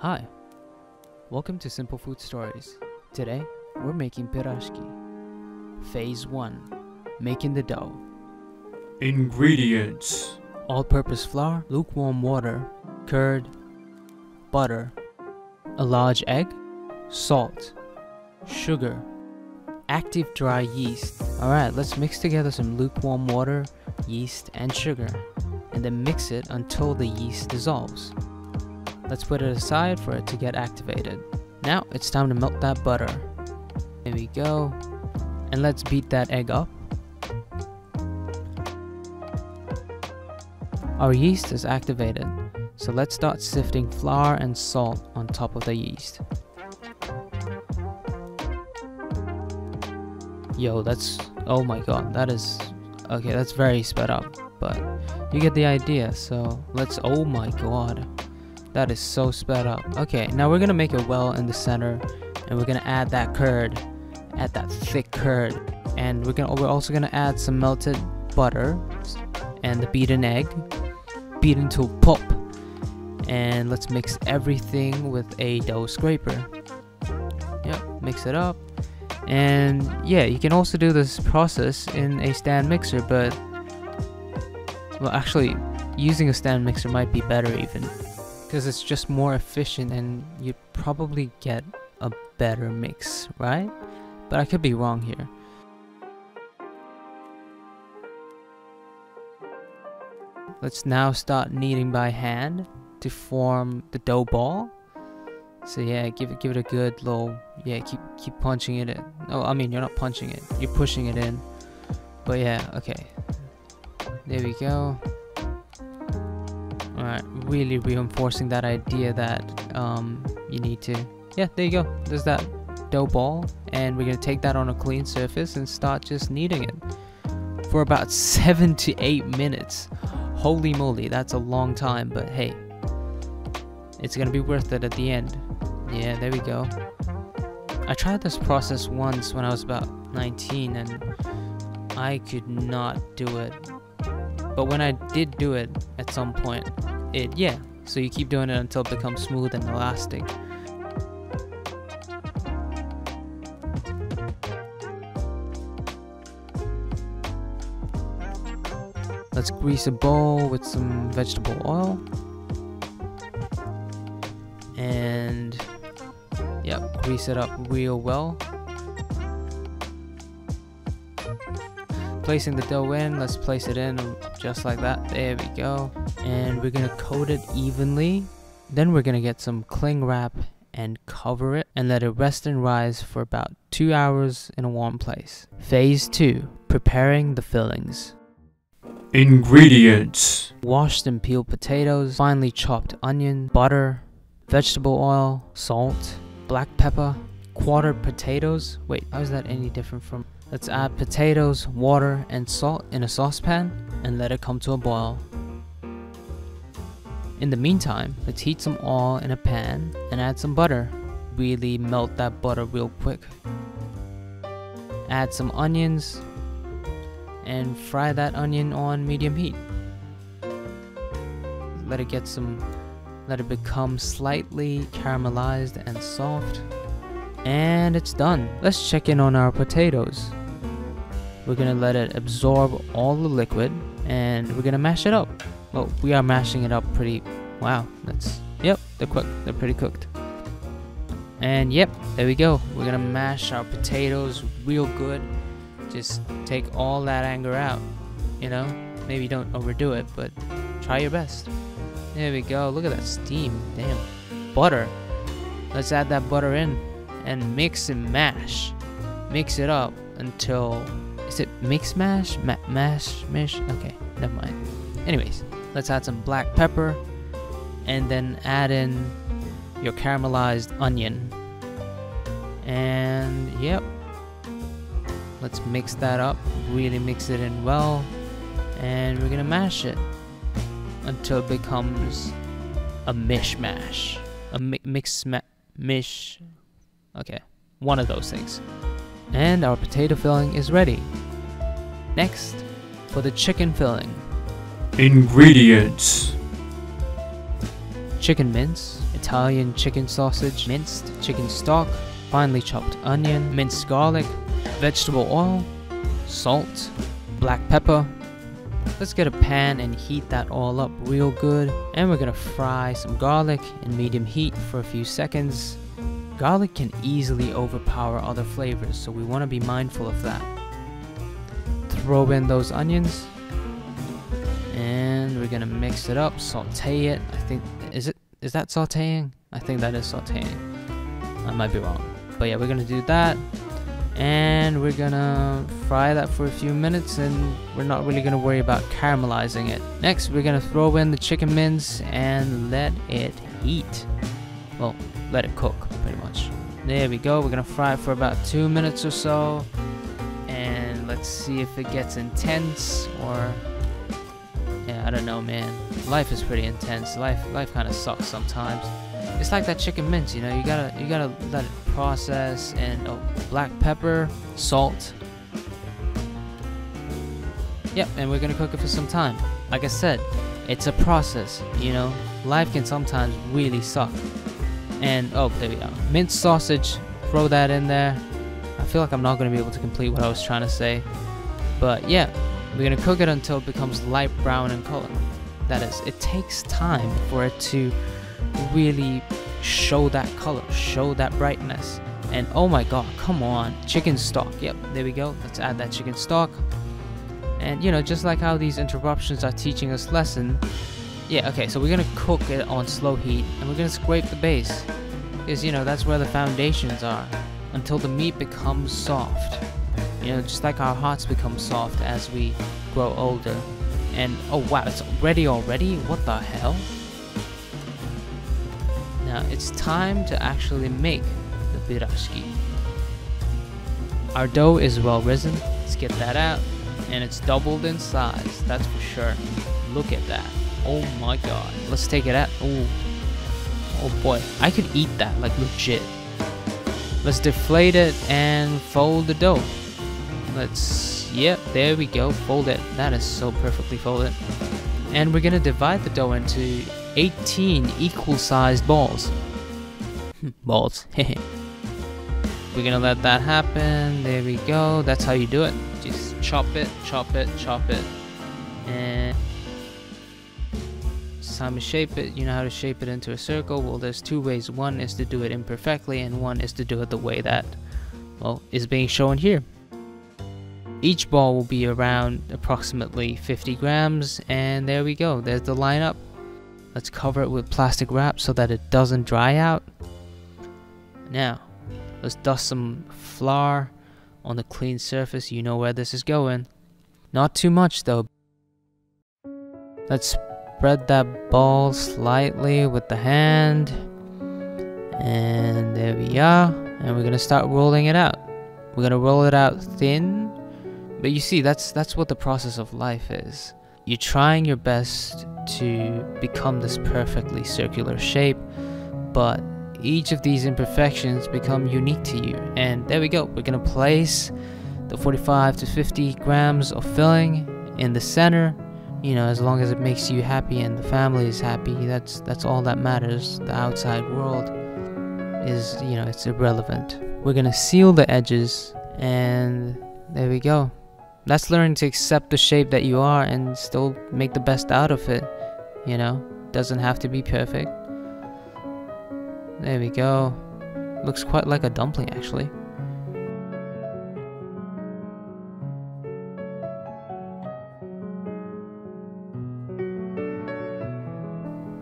Hi, welcome to Simple Food Stories. Today, we're making Pirozhki. Phase 1, making the dough. Ingredients: All-purpose flour, lukewarm water, curd, butter, a large egg, salt, sugar, active dry yeast. Alright, let's mix together some lukewarm water, yeast, and sugar, and then mix it until the yeast dissolves. Let's put it aside for it to get activated. Now it's time to melt that butter. There we go. And let's beat that egg up. Our yeast is activated, so let's start sifting flour and salt on top of the yeast. Yo, oh my god, okay, that's very sped up, but you get the idea. So oh my god, that is so sped up. Okay, now we're gonna make a well in the center, and we're gonna add that thick curd, and we're also gonna add some melted butter and the beaten egg, beat into a pulp, and let's mix everything with a dough scraper. Yep, mix it up. And yeah, you can also do this process in a stand mixer, but well, actually using a stand mixer might be better even, because it's just more efficient and you'd probably get a better mix, right? But I could be wrong here. Let's now start kneading by hand to form the dough ball. So yeah, give it a good little, yeah, keep punching it in. Oh, I mean, you're not punching it, you're pushing it in. But yeah, okay. There we go. Alright, really reinforcing that idea that you need to, yeah, there you go. There's that dough ball, and we're gonna take that on a clean surface and start just kneading it for about 7 to 8 minutes. Holy moly, that's a long time, but hey, it's gonna be worth it at the end. Yeah, there we go. I tried this process once when I was about 19 and I could not do it. But when I did do it at some point, yeah. So you keep doing it until it becomes smooth and elastic. Let's grease a bowl with some vegetable oil. And yep, grease it up real well. Placing the dough in, let's place it in just like that. There we go. And we're gonna coat it evenly. Then we're gonna get some cling wrap and cover it and let it rest and rise for about 2 hours in a warm place. Phase 2, preparing the fillings. Ingredients: Washed and peeled potatoes, finely chopped onion, butter, vegetable oil, salt, black pepper, quartered potatoes. Wait, how is that any different from? Let's add potatoes, water, and salt in a saucepan and let it come to a boil. In the meantime, let's heat some oil in a pan and add some butter. Really melt that butter real quick. Add some onions and fry that onion on medium heat. Let it become slightly caramelized and soft. And it's done. Let's check in on our potatoes. We're gonna let it absorb all the liquid and we're gonna mash it up. Well, we are mashing it up pretty, wow, yep, they're cooked, they're pretty cooked. And yep, there we go. We're gonna mash our potatoes real good. Just take all that anger out, you know? Maybe don't overdo it, but try your best. There we go, look at that steam, damn. Butter, let's add that butter in and mix and mash. Mix it up until, is it mix mash? Mish? Okay, never mind. Anyways, let's add some black pepper and then add in your caramelized onion. And yep, let's mix that up, really mix it in well, and we're gonna mash it until it becomes a mishmash. Mish. Okay, one of those things. And our potato filling is ready. Next, for the chicken filling. Ingredients: chicken mince, Italian chicken sausage, minced chicken stock, finely chopped onion, minced garlic, vegetable oil, salt, black pepper. Let's get a pan and heat that all up real good, and we're gonna fry some garlic in medium heat for a few seconds. Garlic can easily overpower other flavors, so we want to be mindful of that. Throw in those onions, and we're gonna mix it up, saute it. I think, is that sauteing? I think that is sauteing. I might be wrong, but yeah, we're gonna do that, and we're gonna fry that for a few minutes, and we're not really gonna worry about caramelizing it. Next, we're gonna throw in the chicken mince and let it heat. Well, let it cook, pretty much. There we go. We're gonna fry it for about 2 minutes or so, and let's see if it gets intense or, yeah, I don't know, man. Life is pretty intense. Life kind of sucks sometimes. It's like that chicken mince, you know. You gotta let it process. And oh, black pepper, salt. Yep, and we're gonna cook it for some time. Like I said, it's a process, you know. Life can sometimes really suck. And oh, there we go. Minced sausage, throw that in there. I feel like I'm not going to be able to complete what I was trying to say. But yeah, we're going to cook it until it becomes light brown in color. That is, it takes time for it to really show that color, show that brightness. And oh my god, come on, chicken stock. Yep, there we go. Let's add that chicken stock. And you know, just like how these interruptions are teaching us lesson. Yeah, okay, so we're gonna cook it on slow heat, and we're gonna scrape the base, because you know that's where the foundations are, until the meat becomes soft. You know, just like our hearts become soft as we grow older. And oh wow, it's ready already? What the hell? Now it's time to actually make the Pirozhki. Our dough is well risen. Let's get that out, and it's doubled in size. That's for sure. Look at that. Oh my god. Let's take it out. Oh boy. I could eat that, like legit. Let's deflate it and fold the dough. Yep, there we go. Fold it. That is so perfectly folded. And we're gonna divide the dough into 18 equal sized balls. Balls. We're gonna let that happen. There we go. That's how you do it. Just chop it, chop it, chop it. And time to shape it. You know how to shape it into a circle. Well, there's two ways. One is to do it imperfectly, and one is to do it the way that, well, is being shown here. Each ball will be around approximately 50 grams, and there we go. There's the lineup. Let's cover it with plastic wrap so that it doesn't dry out. Now, let's dust some flour on the clean surface. You know where this is going. Not too much though. Let's spread that ball slightly with the hand, and there we are, and we're gonna start rolling it out. We're gonna roll it out thin, but you see, that's what the process of life is. You're trying your best to become this perfectly circular shape, but each of these imperfections become unique to you. And there we go. We're gonna place the 45 to 50 grams of filling in the center. You know, as long as it makes you happy and the family is happy, that's all that matters. The outside world is, you know, it's irrelevant. We're gonna seal the edges, and there we go. That's learning to accept the shape that you are and still make the best out of it. You know, doesn't have to be perfect. There we go. Looks quite like a dumpling, actually.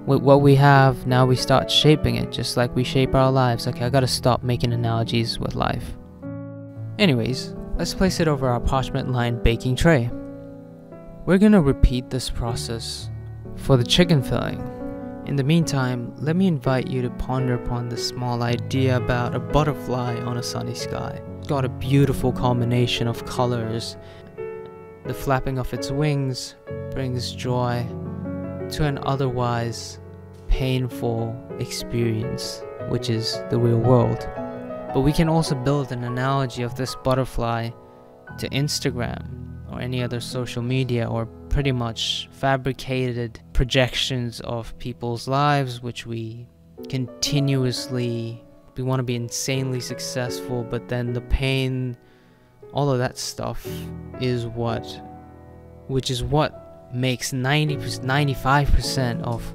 With what we have, now we start shaping it, just like we shape our lives. Okay, I gotta stop making analogies with life. Anyways, let's place it over our parchment-lined baking tray. We're gonna repeat this process for the chicken filling. In the meantime, let me invite you to ponder upon this small idea about a butterfly on a sunny sky. It's got a beautiful combination of colors. The flapping of its wings brings joy to an otherwise painful experience, which is the real world. But we can also build an analogy of this butterfly to Instagram or any other social media, or pretty much fabricated projections of people's lives which we continuously, we want to be insanely successful, but then the pain, all of that stuff is what makes 95% of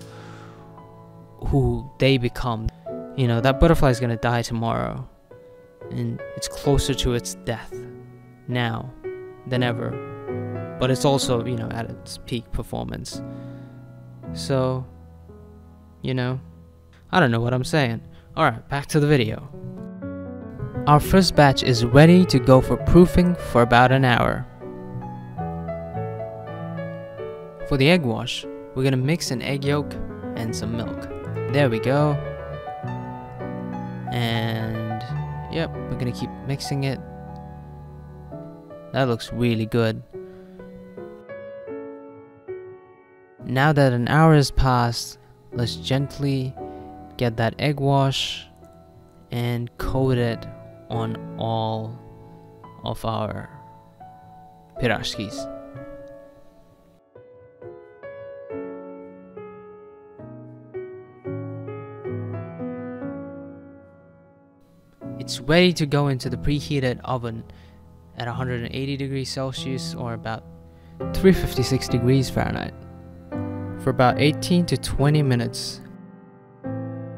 who they become. You know, that butterfly is gonna die tomorrow, and it's closer to its death now than ever, but it's also, you know, at its peak performance. So, you know, I don't know what I'm saying. Alright, back to the video. Our first batch is ready to go for proofing for about an hour. For the egg wash, we're gonna mix an egg yolk and some milk. There we go. And yep, we're gonna keep mixing it. That looks really good. Now that an hour has passed, let's gently get that egg wash and coat it on all of our pirozhkis. It's ready to go into the preheated oven at 180 degrees Celsius or about 356 degrees Fahrenheit for about 18 to 20 minutes.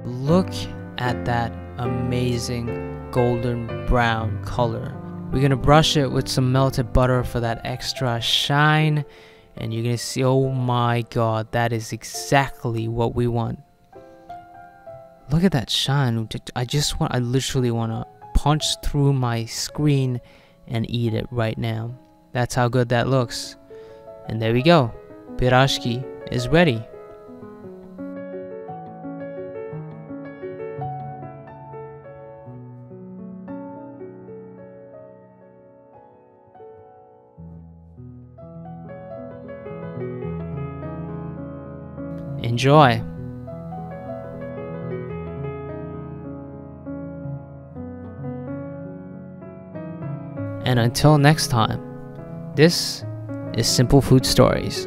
Look at that amazing golden brown color. We're gonna brush it with some melted butter for that extra shine, and you're gonna see, oh my god, that is exactly what we want. Look at that shine. I literally want to punch through my screen and eat it right now. That's how good that looks. And there we go. Pirozhki is ready. Enjoy. And until next time, this is Simple Food Stories.